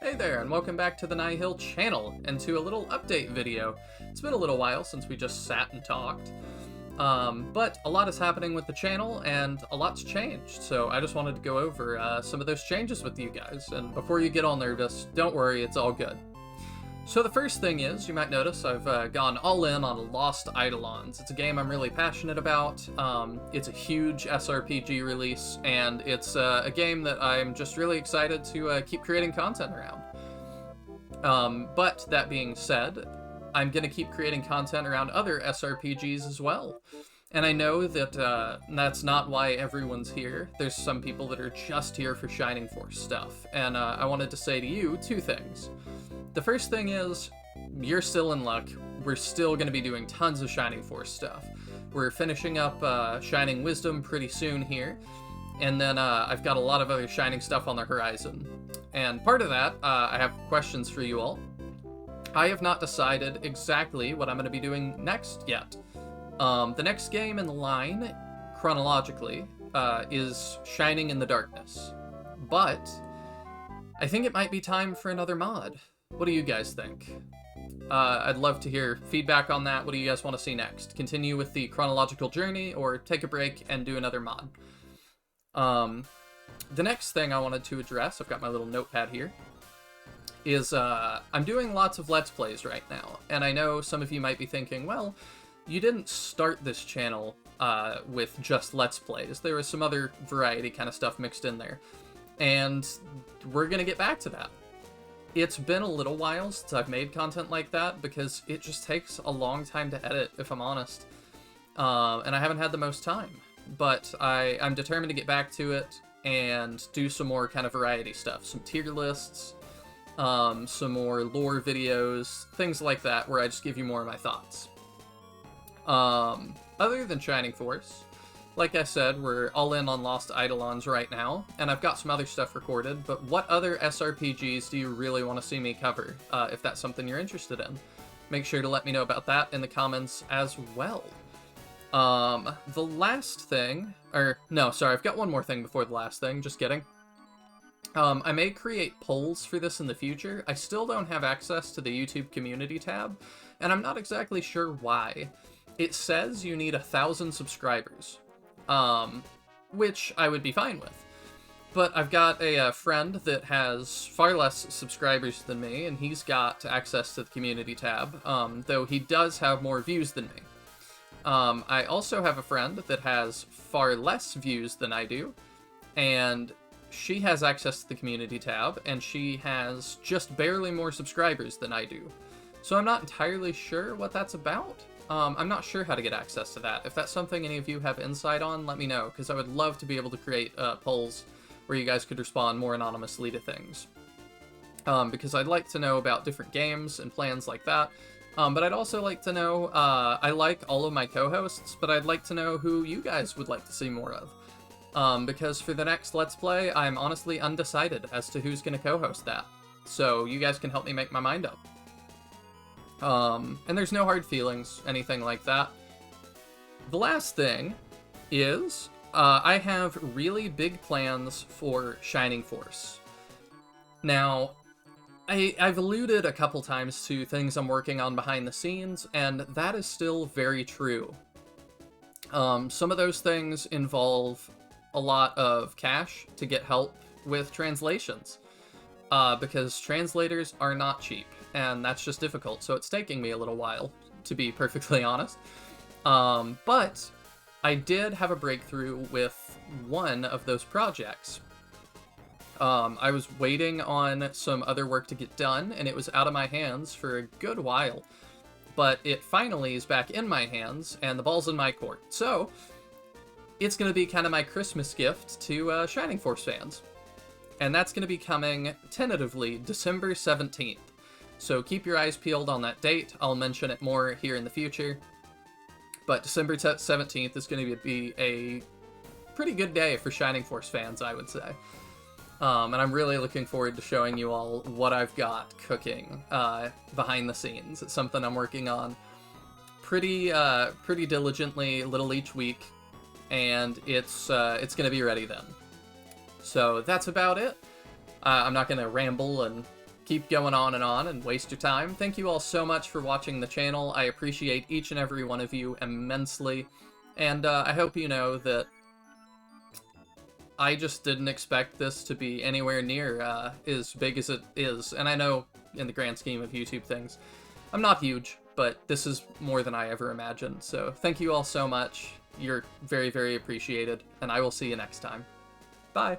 Hey there, and welcome back to the Nihil channel, and to a little update video. It's been a little while since we just sat and talked, but a lot is happening with the channel, and a lot's changed, so I just wanted to go over some of those changes with you guys, and before you get all nervous, don't worry, it's all good. So the first thing is, you might notice I've gone all in on Lost Eidolons. It's a game I'm really passionate about. It's a huge SRPG release, and it's a game that I'm just really excited to keep creating content around. But that being said, I'm going to keep creating content around other SRPGs as well. And I know that that's not why everyone's here. There's some people that are just here for Shining Force stuff. And I wanted to say to you two things. The first thing is, you're still in luck. We're still going to be doing tons of Shining Force stuff. We're finishing up Shining Wisdom pretty soon here, and then I've got a lot of other Shining stuff on the horizon. And part of that, I have questions for you all. I have not decided exactly what I'm going to be doing next yet. The next game in the line, chronologically, is Shining in the Darkness. But I think it might be time for another mod. What do you guys think? I'd love to hear feedback on that. What do you guys want to see next? Continue with the chronological journey, or take a break and do another mod? The next thing I wanted to address, I've got my little notepad here, is I'm doing lots of Let's Plays right now. And I know some of you might be thinking, well, you didn't start this channel with just Let's Plays. There was some other variety kind of stuff mixed in there. And we're going to get back to that. It's been a little while since I've made content like that, because it just takes a long time to edit, if I'm honest. And I haven't had the most time. But I'm determined to get back to it and do some more kind of variety stuff. Some tier lists, some more lore videos, things like that, where I just give you more of my thoughts. Other than Shining Force, like I said, we're all in on Lost Eidolons right now, and I've got some other stuff recorded, but what other SRPGs do you really want to see me cover, if that's something you're interested in? Make sure to let me know about that in the comments as well. The last thing, I've got one more thing before the last thing, just kidding. I may create polls for this in the future. I still don't have access to the YouTube community tab, and I'm not exactly sure why. It says you need 1,000 subscribers. Which I would be fine with. But I've got a friend that has far less subscribers than me, and he's got access to the community tab, though he does have more views than me. I also have a friend that has far less views than I do, and she has access to the community tab, and she has just barely more subscribers than I do. So I'm not entirely sure what that's about. I'm not sure how to get access to that. If that's something any of you have insight on, let me know, because I would love to be able to create polls where you guys could respond more anonymously to things. Because I'd like to know about different games and plans like that. But I'd also like to know, I like all of my co-hosts, but I'd like to know who you guys would like to see more of. Because for the next Let's Play, I'm honestly undecided as to who's going to co-host that. So you guys can help me make my mind up. And there's no hard feelings, anything like that. The last thing is, I have really big plans for Shining Force. Now, I've alluded a couple times to things I'm working on behind the scenes, and that is still very true. Some of those things involve a lot of cash to get help with translations, because translators are not cheap. And that's just difficult, so it's taking me a little while, to be perfectly honest. But I did have a breakthrough with one of those projects. I was waiting on some other work to get done, and it was out of my hands for a good while. But it finally is back in my hands, and the ball's in my court. So, it's going to be kind of my Christmas gift to Shining Force fans. And that's going to be coming, tentatively, December 17th. So keep your eyes peeled on that date. I'll mention it more here in the future. But December 17th is going to be a pretty good day for Shining Force fans, I would say. And I'm really looking forward to showing you all what I've got cooking behind the scenes. It's something I'm working on pretty diligently, a little each week. And it's going to be ready then. So that's about it. I'm not going to ramble and keep going on and waste your time. Thank you all so much for watching the channel. I appreciate each and every one of you immensely. And I hope you know that I just didn't expect this to be anywhere near as big as it is. And I know, in the grand scheme of YouTube things, I'm not huge, but this is more than I ever imagined. So thank you all so much. You're very, very appreciated, and I will see you next time. Bye!